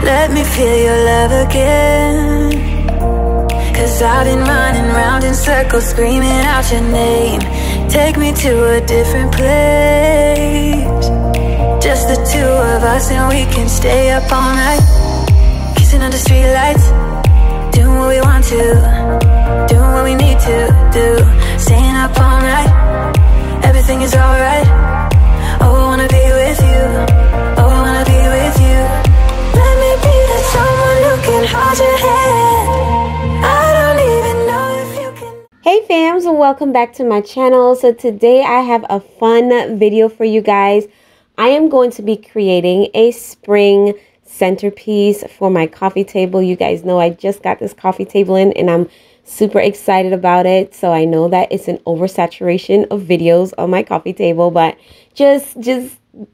Let me feel your love again. 'Cause I've been running round in circles, screaming out your name. Take me to a different place, just the two of us, and we can stay up all night, kissing under streetlights, doing what we want to, doing what we need to do, staying up all night, everything is alright. Oh, I wanna be with you, oh, I wanna be with you. Let me be that someone who can hold your hand. I don't even know if you can. Hey fams, welcome back to my channel. So today I have a fun video for you guys. I am going to be creating a spring centerpiece for my coffee table. You guys know I just got this coffee table in and I'm super excited about it. So I know that it's an oversaturation of videos on my coffee table, but just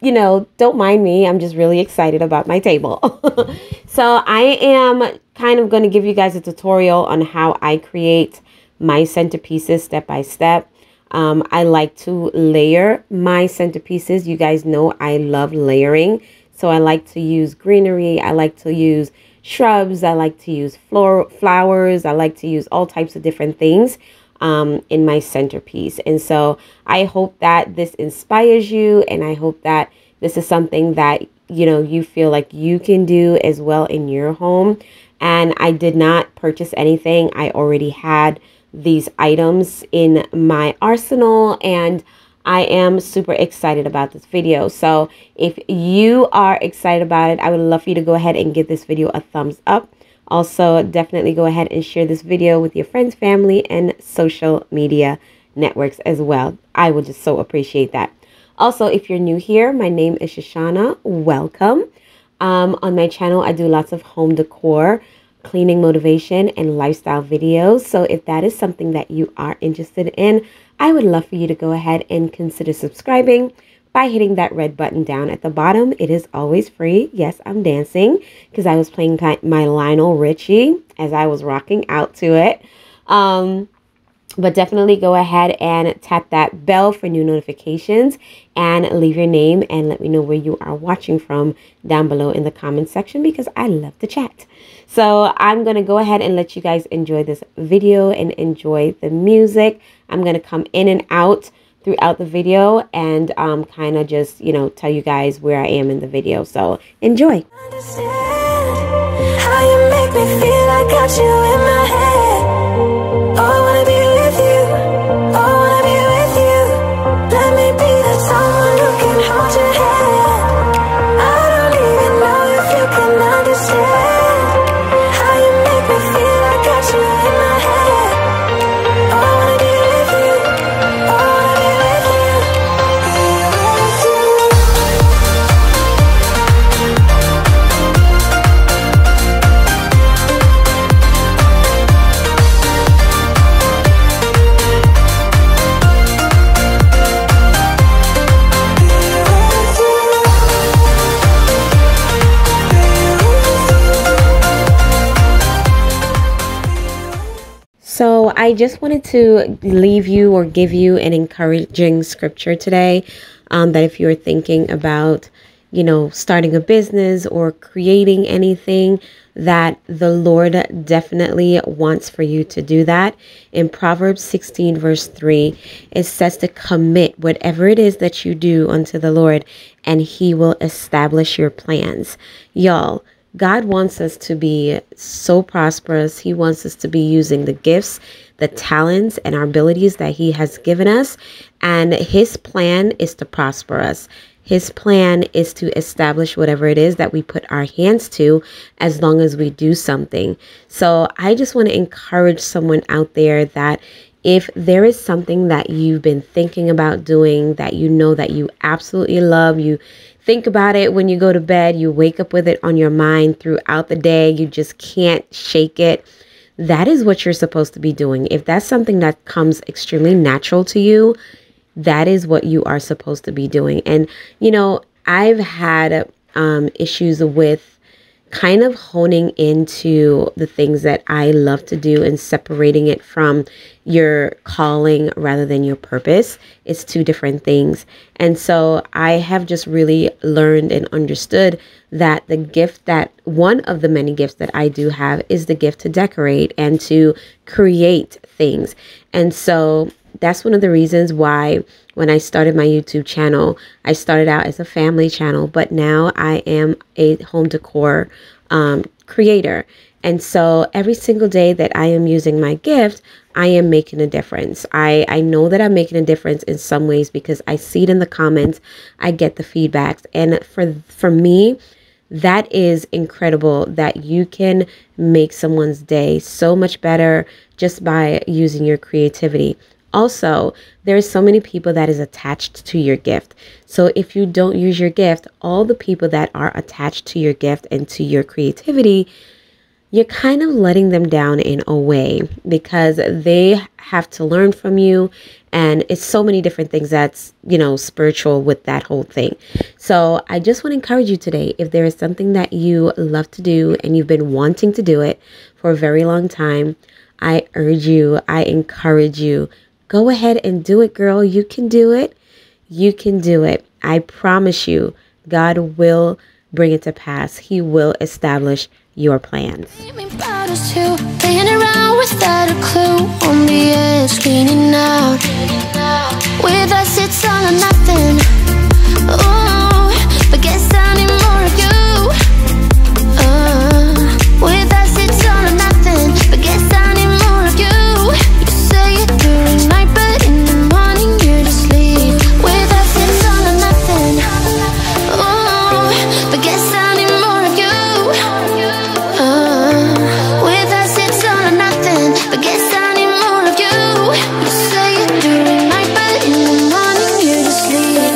you know, don't mind me. I'm just really excited about my table. So I am kind of going to give you guys a tutorial on how I create my centerpieces step by step. I like to layer my centerpieces. You guys know I love layering. So I like to use greenery. I like to use shrubs. I like to use flowers. I like to use all types of different things in my centerpiece. And so I hope that this inspires you, and I hope that this is something that, you know, you feel like you can do as well in your home. And I did not purchase anything. I already had these items in my arsenal, and I am super excited about this video. So if you are excited about it, I would love for you to go ahead and give this video a thumbs up. Also, definitely go ahead and share this video with your friends, family, and social media networks as well. I would just so appreciate that. Also, if you're new here, my name is Shushana. Welcome. On my channel, I do lots of home decor, cleaning motivation, and lifestyle videos. So if that is something that you are interested in, I would love for you to go ahead and consider subscribing by hitting that red button down at the bottom. It is always free. Yes, I'm dancing because I was playing my Lionel Richie as I was rocking out to it. But definitely go ahead and tap that bell for new notifications, and leave your name and let me know where you are watching from down below in the comment section, because I love to chat. So I'm going to go ahead and let you guys enjoy this video and enjoy the music. I'm going to come in and out throughout the video and kind of just, you know, tell you guys where I am in the video. So enjoy. Understand how you make me feel. I got you in my head. Oh, I wanna be with you. Oh, I wanna be with you. Let me be that someone who can hold your hand. I don't even know if you can understand how you make me feel. I got you in my head. Oh, I wanna be with you. Oh, I wanna be with you. So I just wanted to leave you or give you an encouraging scripture today, that if you're thinking about, you know, starting a business or creating anything, that the Lord definitely wants for you to do that. In Proverbs 16 verse 3, it says to commit whatever it is that you do unto the Lord, and He will establish your plans. Y'all, God wants us to be so prosperous. He wants us to be using the gifts, the talents, and our abilities that He has given us. And His plan is to prosper us. His plan is to establish whatever it is that we put our hands to, as long as we do something. So I just want to encourage someone out there that if there is something that you've been thinking about doing, that you know that you absolutely love, you think about it when you go to bed, you wake up with it on your mind throughout the day, you just can't shake it, that is what you're supposed to be doing. If that's something that comes extremely natural to you, that is what you are supposed to be doing. And, you know, I've had issues with kind of honing into the things that I love to do and separating it from your calling rather than your purpose. It's two different things. And so I have just really learned and understood that the gift, that one of the many gifts that I do have, is the gift to decorate and to create things. And so that's one of the reasons why when I started my YouTube channel, I started out as a family channel, but now I am a home decor creator. And so every single day that I am using my gift, I am making a difference. I know that I'm making a difference in some ways because I see it in the comments. I get the feedbacks. And for me, that is incredible that you can make someone's day so much better just by using your creativity. Also, there's so many people that is attached to your gift. So if you don't use your gift, all the people that are attached to your gift and to your creativity, you're kind of letting them down in a way because they have to learn from you. And it's so many different things that's, you know, spiritual with that whole thing. So I just want to encourage you today, if there is something that you love to do and you've been wanting to do it for a very long time, I urge you, I encourage you, go ahead and do it, girl. You can do it. You can do it. I promise you, God will bring it to pass. He will establish your plans. Playing around without a clue, on the edge, leaning out. With us, it's all or nothing. Oh, but guess I need more of you. With us, it's all or nothing. But guess I need more of you. You say it during night, but in the morning you're asleep. With us, it's all or nothing. Oh, but guess I need more of you. With us, it's all or nothing. But guess I need more of you. You say it during night, but in the morning you're asleep.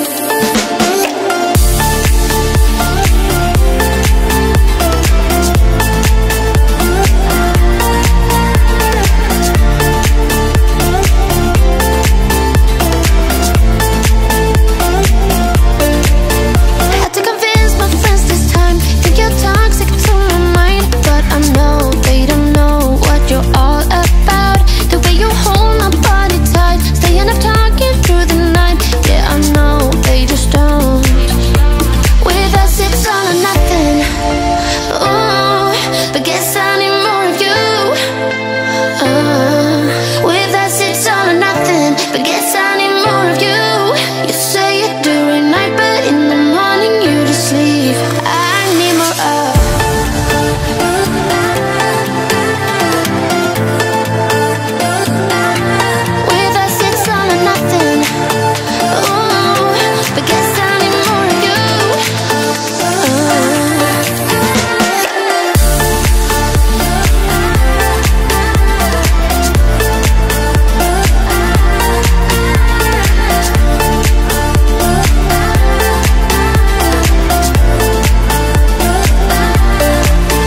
Had to convince my friends this time. Think you're toxic to my mind, but I know they don't know what you're all about. The way you hold my body tight, staying up talking through the night. Yeah, I know they just don't. With us, it's all or nothing. Oh, but guess I need more of you. With us, it's all or nothing. But guess I need more of you. You say it during night, but in the morning you're asleep. I need more of. With us, it's all or nothing. Oh, but guess I need more of you.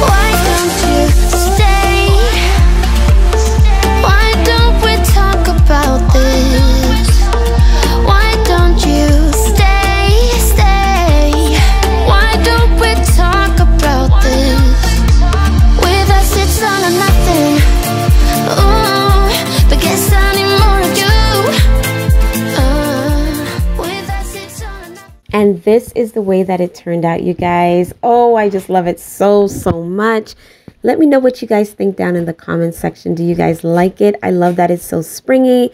Why don't you stay? Why don't we talk about this? Why don't you stay? Why don't we talk about this? With us, it's all or nothing. Oh, but guess I need more of you. With us, it's all or nothing. And this is the way that it turned out, you guys. Oh, I just love it so much. Let me know what you guys think down in the comment section. Do you guys like it? I love that it's so springy.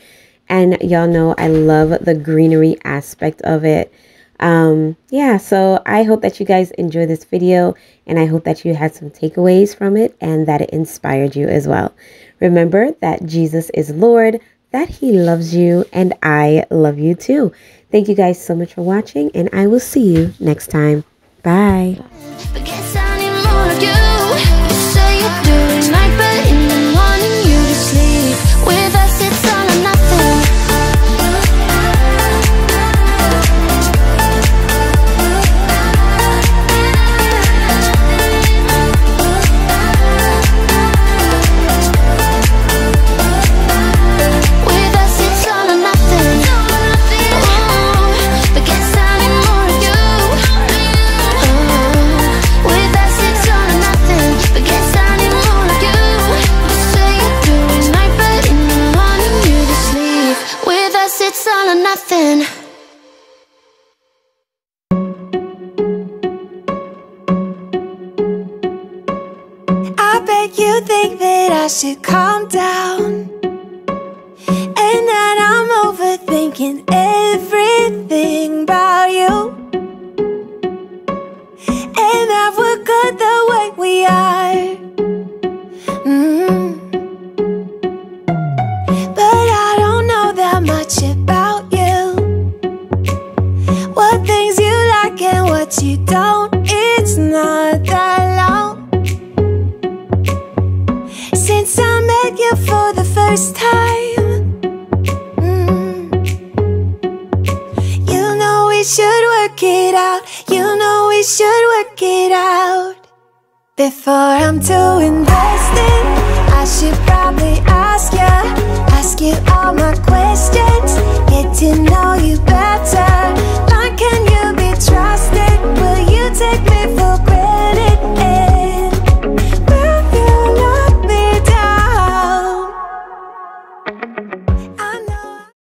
And y'all know I love the greenery aspect of it. Yeah, so I hope that you guys enjoy this video. And I hope that you had some takeaways from it and that it inspired you as well. Remember that Jesus is Lord, that He loves you, and I love you too. Thank you guys so much for watching, and I will see you next time. Bye. But guess I need more of you. You say it during night, but in the morning you're asleep. With us, it's all or nothing. With us, it's all or nothing. Oh, but guess I need more of you. With us, it's all or nothing. You think that I should calm down, and that I'm overthinking everything about you, and that we're good the way we are. But I don't know that much about you, what things you like and what you don't. It's not that long since I met you for the first time. You know we should work it out. You know we should work it out. Before I'm too invested, I should probably ask you all my questions, get to know you better. Like, can you be trusted? Will you take me